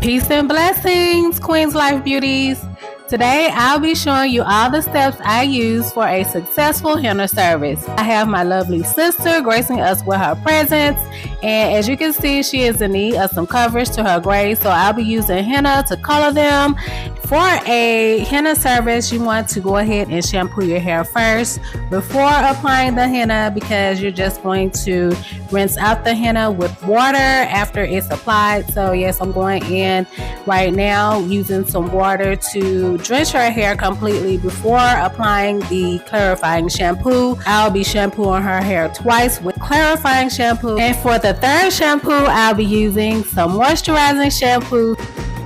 Peace and blessings, Queen's Life Beauties. Today, I'll be showing you all the steps I use for a successful henna service. I have my lovely sister gracing us with her presence, and as you can see, she is in need of some coverage to her braids, so I'll be using henna to color them. For a henna service, you want to go ahead and shampoo your hair first before applying the henna, because you're just going to rinse out the henna with water after it's applied. So yes, I'm going in right now using some water to drench her hair completely before applying the clarifying shampoo. I'll be shampooing her hair twice with clarifying shampoo, and for the third shampoo, I'll be using some moisturizing shampoo.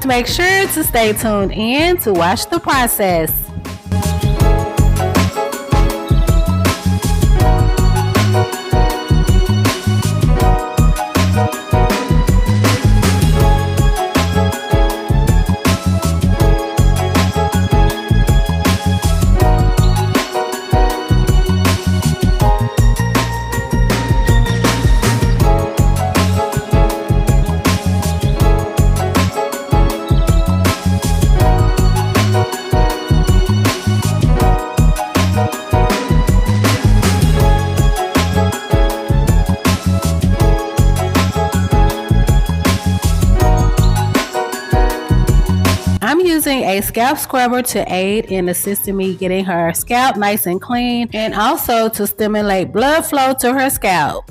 Make sure to stay tuned in to watch the process. I'm using a scalp scrubber to aid in assisting me getting her scalp nice and clean, and also to stimulate blood flow to her scalp.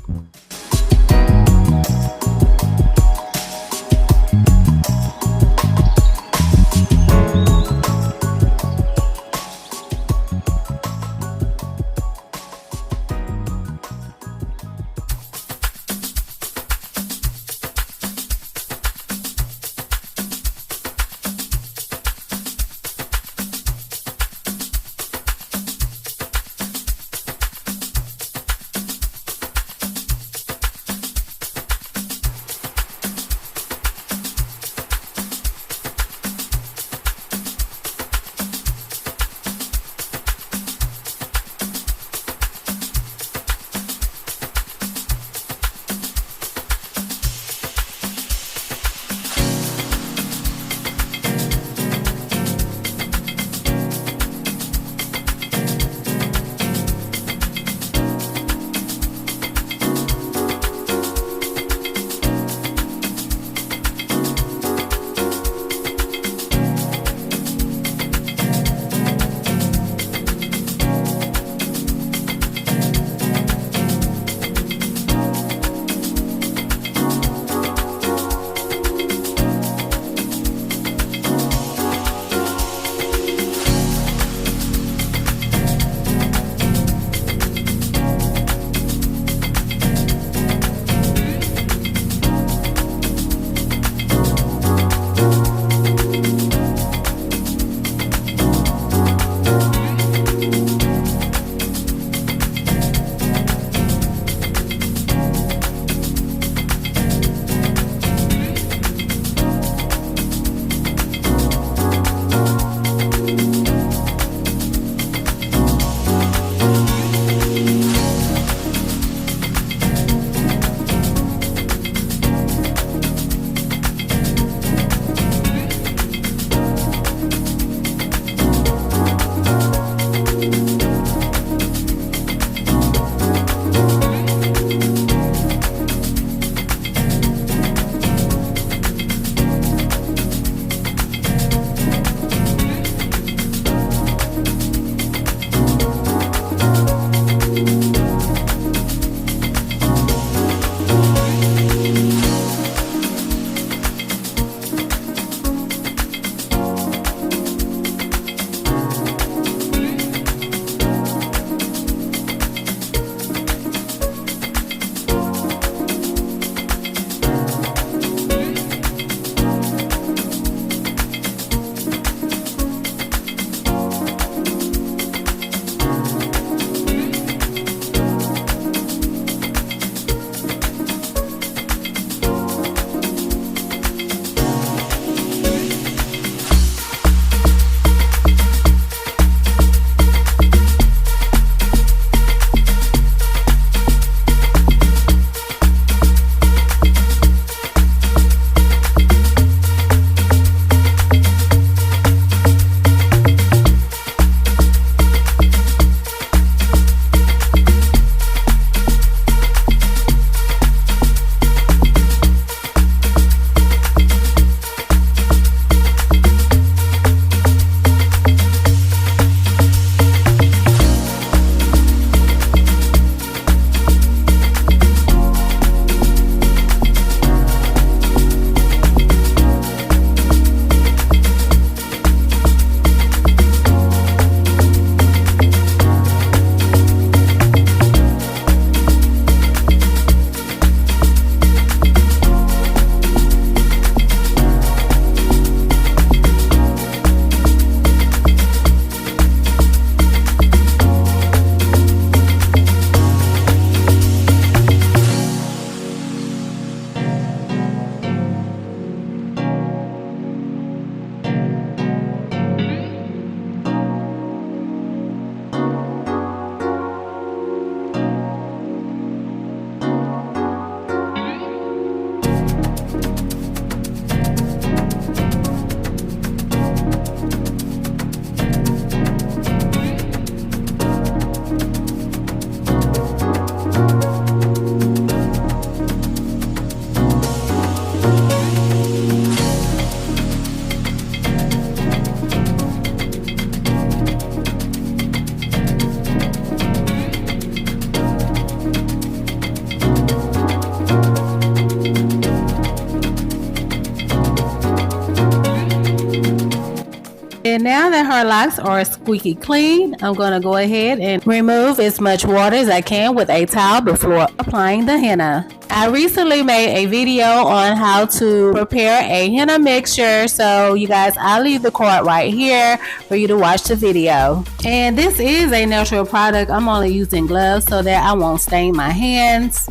And now that her locks are squeaky clean, I'm going to go ahead and remove as much water as I can with a towel before applying the henna. I recently made a video on how to prepare a henna mixture, so you guys, I'll leave the card right here for you to watch the video. And this is a natural product. I'm only using gloves so that I won't stain my hands.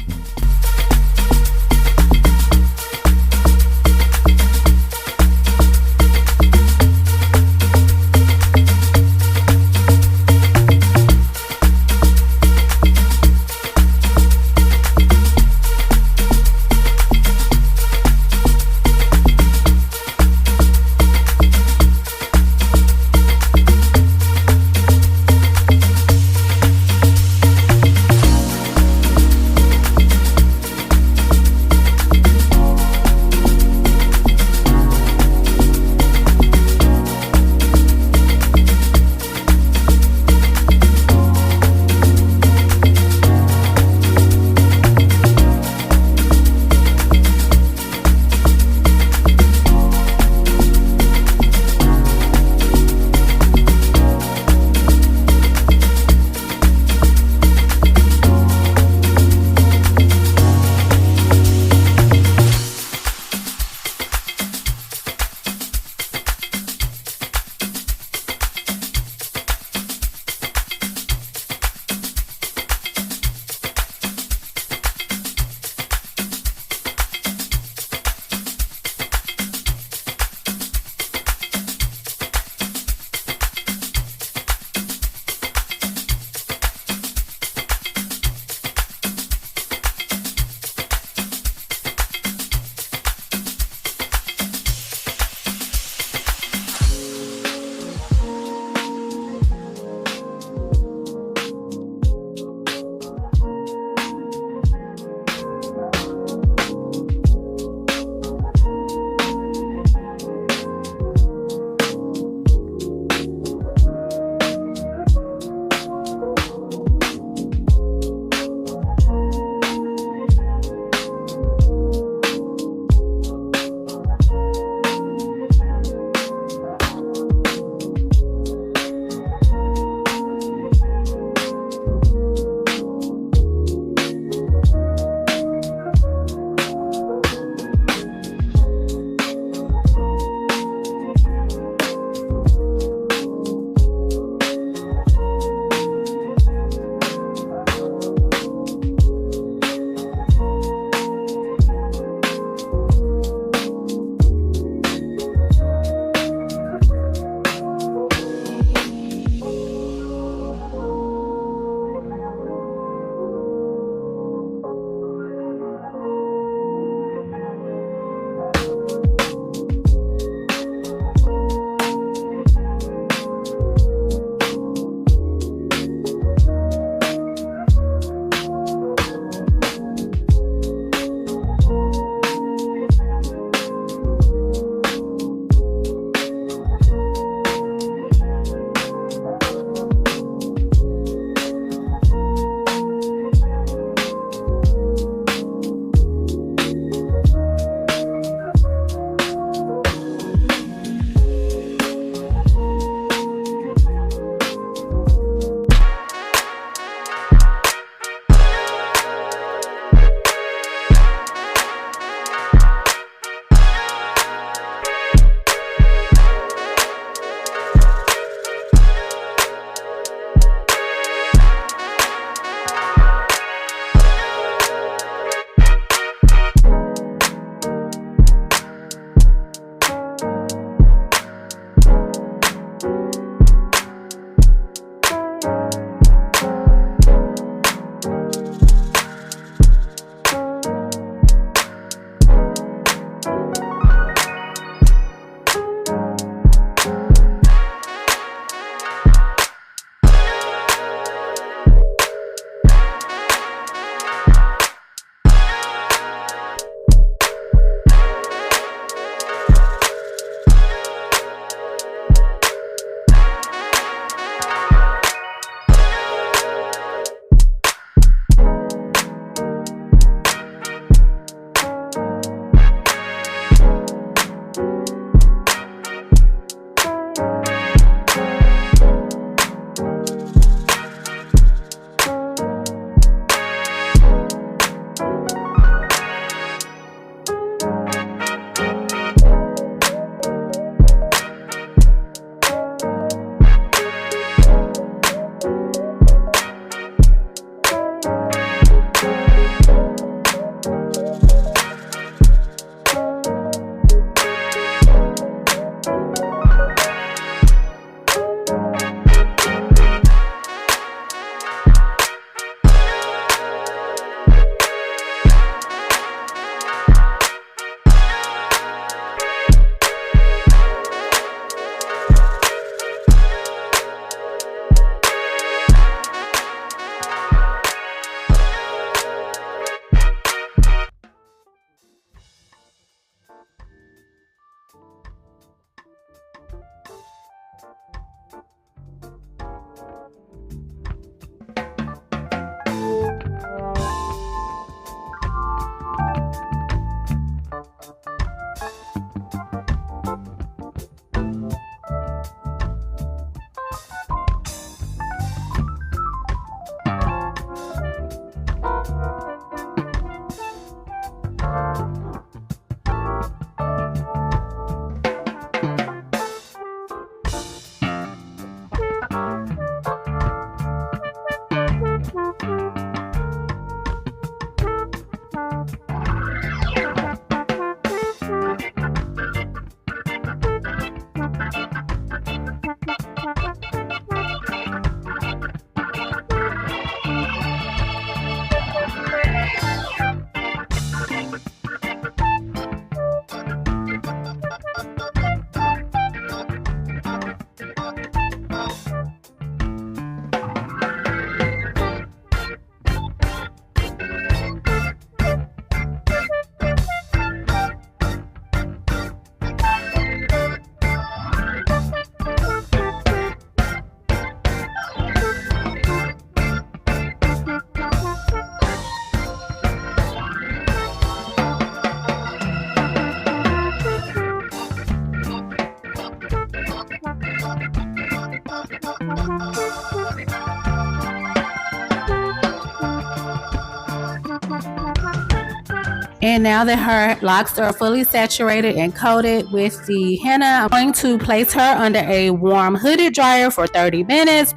And now that her locks are fully saturated and coated with the henna, I'm going to place her under a warm hooded dryer for 30 minutes.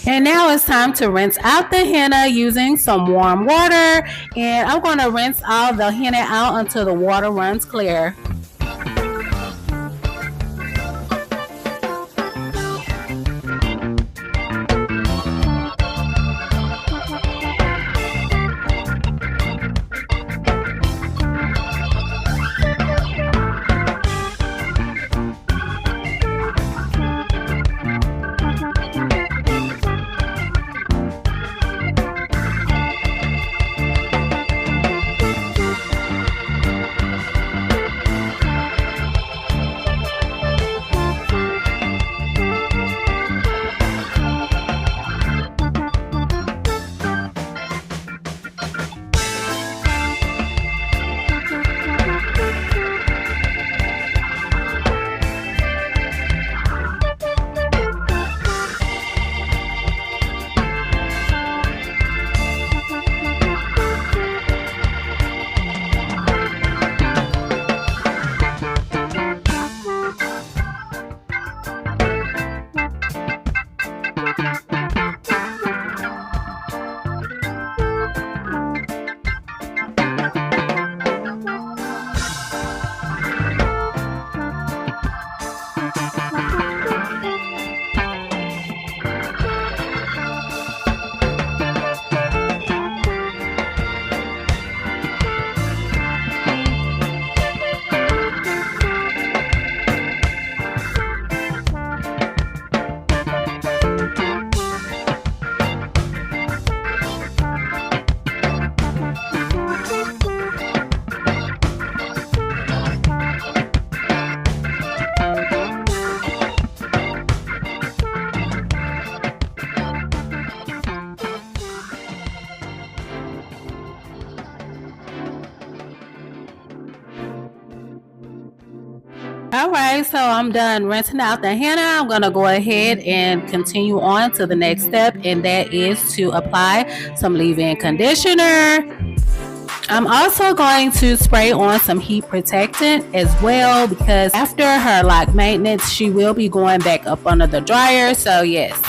And now it's time to rinse out the henna using some warm water. And I'm going to rinse all the henna out until the water runs clear. Alright, so I'm done rinsing out the henna. I'm going to go ahead and continue on to the next step, and that is to apply some leave-in conditioner. I'm also going to spray on some heat protectant as well, because after her lock maintenance, she will be going back up under the dryer, so yes.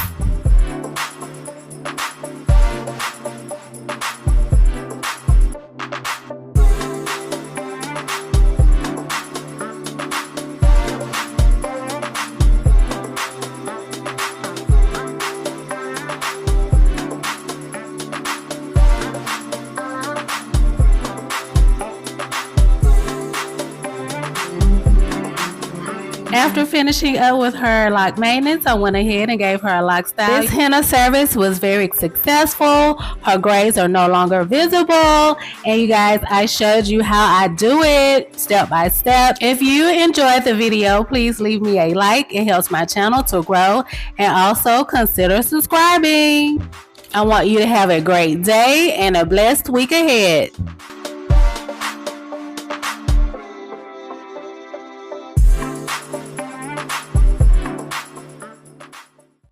After finishing up with her lock maintenance, I went ahead and gave her a lock style. This henna service was very successful. Her grays are no longer visible. And you guys, I showed you how I do it step by step. If you enjoyed the video, please leave me a like. It helps my channel to grow. And also consider subscribing. I want you to have a great day and a blessed week ahead.